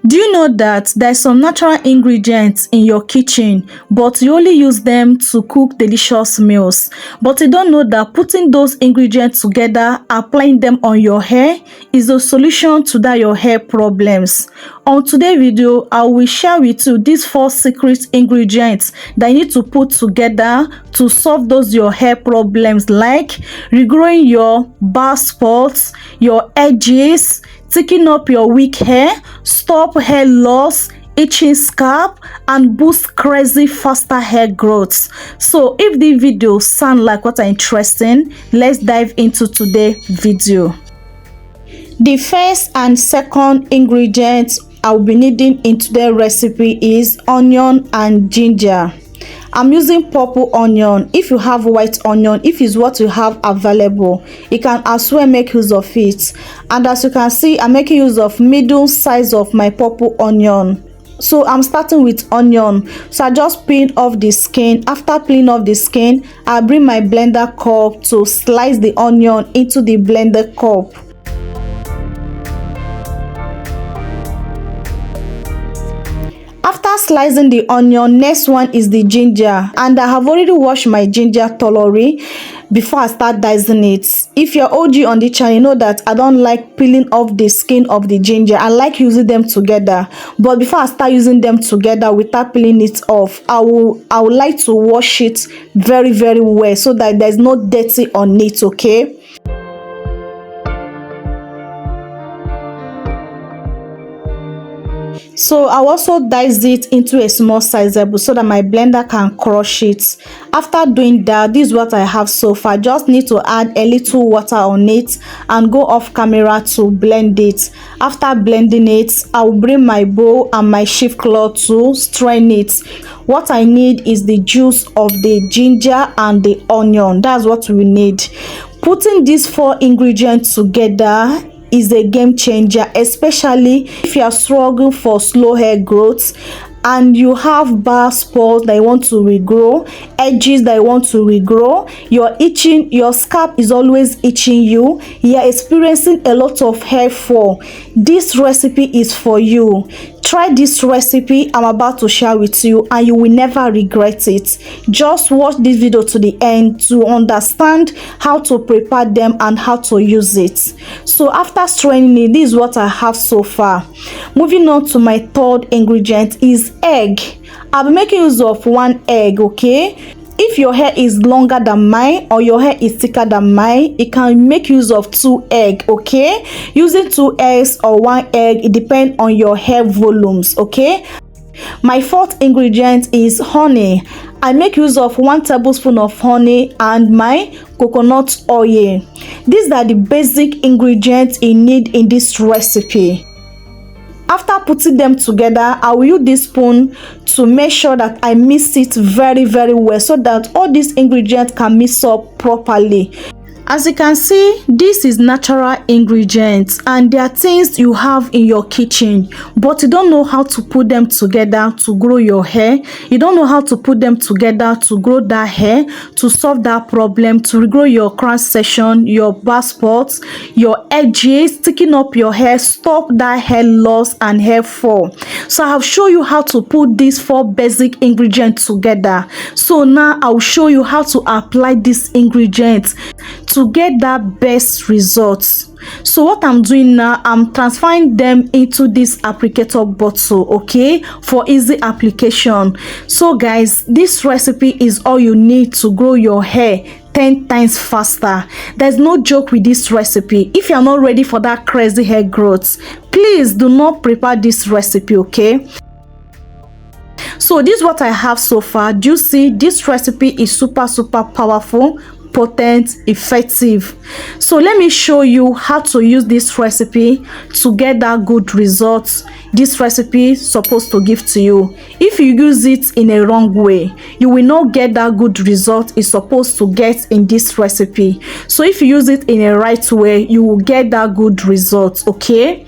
Do you know that there's some natural ingredients in your kitchen, but you only use them to cook delicious meals? But you don't know that putting those ingredients together, applying them on your hair, is the solution to that your hair problems. On today's video, I will share with you these 4 secret ingredients that you need to put together to solve those your hair problems, like regrowing your bald spots, your edges, thicken up your weak hair, stop hair loss, itching scalp, and boost crazy faster hair growth. So if the video sound like what are interesting, let's dive into today's video. The first and second ingredients I'll be needing in today's recipe is onion and ginger. I'm using purple onion. If you have white onion, if it's what you have available, you can as well make use of it. And as you can see, I'm making use of middle size of my purple onion. So I'm starting with onion. So I just peel off the skin. After peeling off the skin, I bring my blender cup to slice the onion into the blender cup. After slicing the onion, next one is the ginger, and I have already washed my ginger thoroughly before I start dicing it. If you're OG on the channel, you know that I don't like peeling off the skin of the ginger. I like using them together, but before I start using them together without peeling it off, I would like to wash it very well so that there's no dirty on it. Okay. So I also dice it into a small sizable so that my blender can crush it. After doing that, this is what I have so far. Just need to add a little water on it and go off camera to blend it. After blending it, I will bring my bowl and my sheaf cloth to strain it. What I need is the juice of the ginger and the onion. That's what we need. Putting these 4 ingredients together is a game changer, especially if you are struggling for slow hair growth and you have bald spots that you want to regrow, edges that you want to regrow, your scalp is always itching you are experiencing a lot of hair fall. This recipe is for you. Try this recipe I'm about to share with you and you will never regret it. Just watch this video to the end to understand how to prepare them and how to use it. So after straining it, this is what I have so far. Moving on to my third ingredient is egg. I'll be making use of 1 egg, okay? If your hair is longer than mine or your hair is thicker than mine, you can make use of 2 eggs, okay? Using 2 eggs or 1 egg, it depends on your hair volumes, okay? My 4th ingredient is honey. I make use of 1 tablespoon of honey and my coconut oil. These are the basic ingredients you need in this recipe. After putting them together, I will use this spoon to make sure that I mix it very well so that all these ingredients can mix up properly. As you can see, this is natural ingredients and they are things you have in your kitchen, but you don't know how to put them together to grow your hair. You don't know how to put them together to grow that hair, to solve that problem, to regrow your crown section, your bald spots, your edges, sticking up your hair, stop that hair loss and hair fall. So I have shown you how to put these 4 basic ingredients together. So now I will show you how to apply these ingredients to get that best results. So what I'm doing now, I'm transferring them into this applicator bottle, okay, for easy application. So guys, this recipe is all you need to grow your hair 10 times faster. There's no joke with this recipe. If you're not ready for that crazy hair growth, please do not prepare this recipe, okay? So this is what I have so far. Do you see? This recipe is super powerful, potent, effective. So let me show you how to use this recipe to get that good results this recipe is supposed to give to you. If you use it in a wrong way, you will not get that good result it's supposed to get in this recipe. So if you use it in a right way, you will get that good result, okay?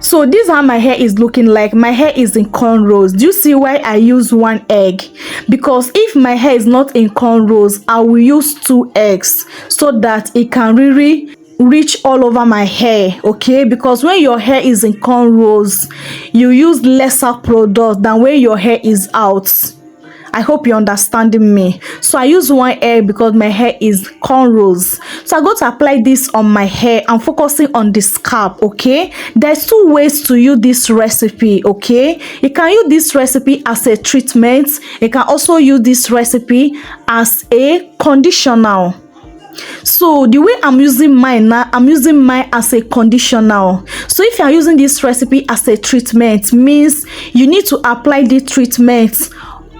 So this is how my hair is looking like. My hair is in cornrows. Do you see why I use 1 egg? Because if my hair is not in cornrows, I will use 2 eggs so that it can really reach all over my hair, okay? Because when your hair is in cornrows, you use lesser product than when your hair is out. I hope you're understanding me. So I use one hair because my hair is cornrows. So I'm going to apply this on my hair. I'm focusing on the scalp, okay? There's two ways to use this recipe, okay? You can use this recipe as a treatment. You can also use this recipe as a conditioner. So the way I'm using mine now, I'm using mine as a conditioner. So if you're using this recipe as a treatment, means you need to apply the treatment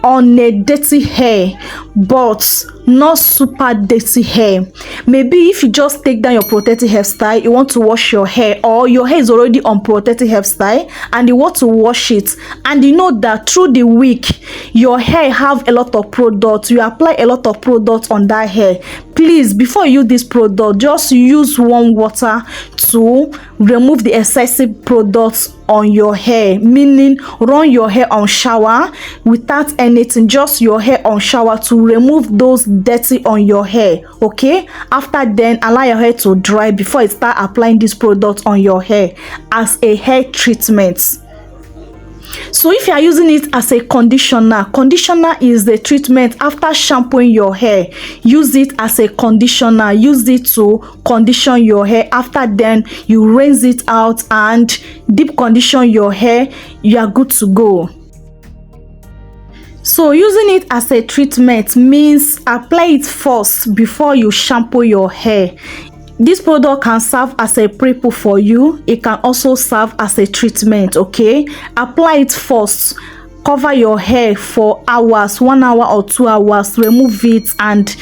on a dirty hair, but not super dirty hair. Maybe if you just take down your protective hairstyle, you want to wash your hair, or your hair is already on protective hairstyle and you want to wash it, and you know that through the week your hair have a lot of product, you apply a lot of product on that hair, please, before you use this product, just use warm water to remove the excessive products on your hair, meaning run your hair on shower without anything, just your hair on shower to remove those dirty on your hair, okay? After then, allow your hair to dry before you start applying this product on your hair as a hair treatment. So if you are using it as a conditioner is the treatment after shampooing your hair. Use it as a conditioner, use it to condition your hair. After then, you rinse it out and deep condition your hair. You are good to go. So using it as a treatment means apply it first before you shampoo your hair. This product can serve as a pre-poo for you. It can also serve as a treatment, okay? Apply it first. Cover your hair for hours, 1 hour or 2 hours. Remove it and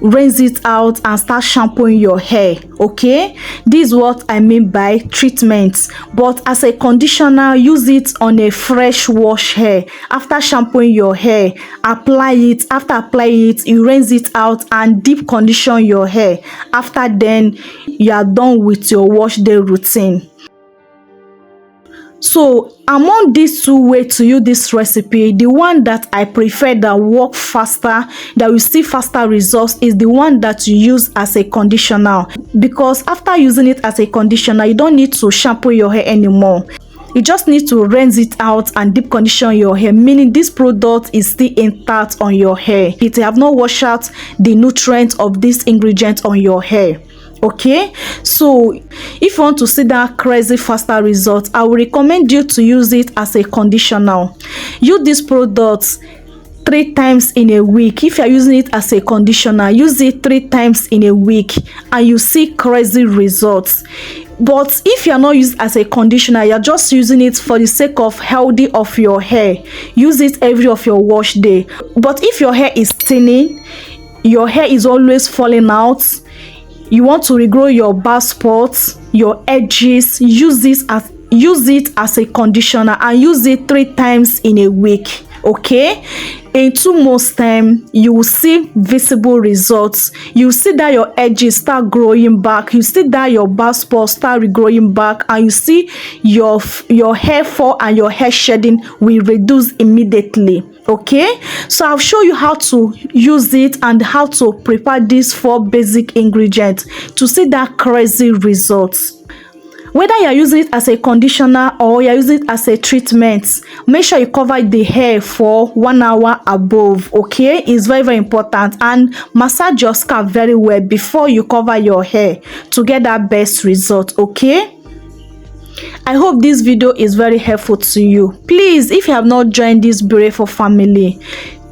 rinse it out and start shampooing your hair, okay? This is what I mean by treatments. But as a conditioner, use it on a fresh wash hair. After shampooing your hair, apply it. After applying it, you rinse it out and deep condition your hair. After then, you are done with your wash day routine. So among these two ways to use this recipe, the one that I prefer that work faster, that will see faster results, is the one that you use as a conditioner. Because after using it as a conditioner, you don't need to shampoo your hair anymore. You just need to rinse it out and deep condition your hair, meaning this product is still intact on your hair. It have not washed out the nutrients of this ingredient on your hair. Okay, so if you want to see that crazy faster results, I will recommend you to use it as a conditioner. Use this product 3 times in a week. If you are using it as a conditioner, use it 3 times in a week and you see crazy results. But if you are not using it as a conditioner, you are just using it for the sake of healthy of your hair, use it every of your wash day. But if your hair is thinning, your hair is always falling out, you want to regrow your bald spots, your edges, use it as a conditioner and use it 3 times in a week, okay? In 2 months time, you will see visible results. You see that your edges start growing back, you see that your bald spots start regrowing back, and you see your hair fall and your hair shedding will reduce immediately. Okay, so I'll show you how to use it and how to prepare these 4 basic ingredients to see that crazy results. Whether you're using it as a conditioner or you're using it as a treatment, make sure you cover the hair for 1 hour above, okay? It's very, very important. And massage your scalp very well before you cover your hair to get that best result, okay? I hope this video is very helpful to you. Please, if you have not joined this beautiful family,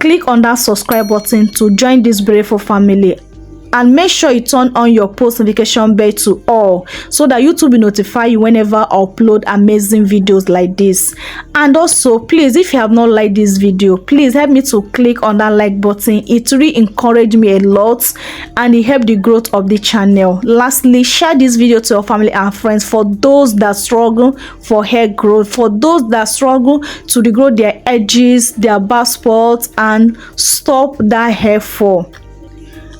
click on that subscribe button to join this beautiful family. And make sure you turn on your post notification bell to all so that YouTube will notify you whenever I upload amazing videos like this. And also, please, if you have not liked this video, please help me to click on that like button. It really encourages me a lot and it helps the growth of the channel. Lastly, share this video to your family and friends for those that struggle for hair growth, for those that struggle to regrow their edges, their bald spots, and stop that hair fall.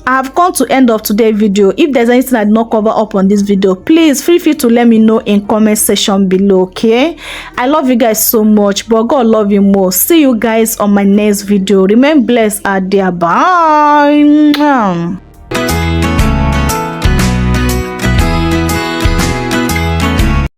I have come to end of today's video. If there's anything I did not cover up on this video, please feel free to let me know in comment section below, okay? I love you guys so much, but God love you more. See you guys on my next video. Remain blessed out there. Bye.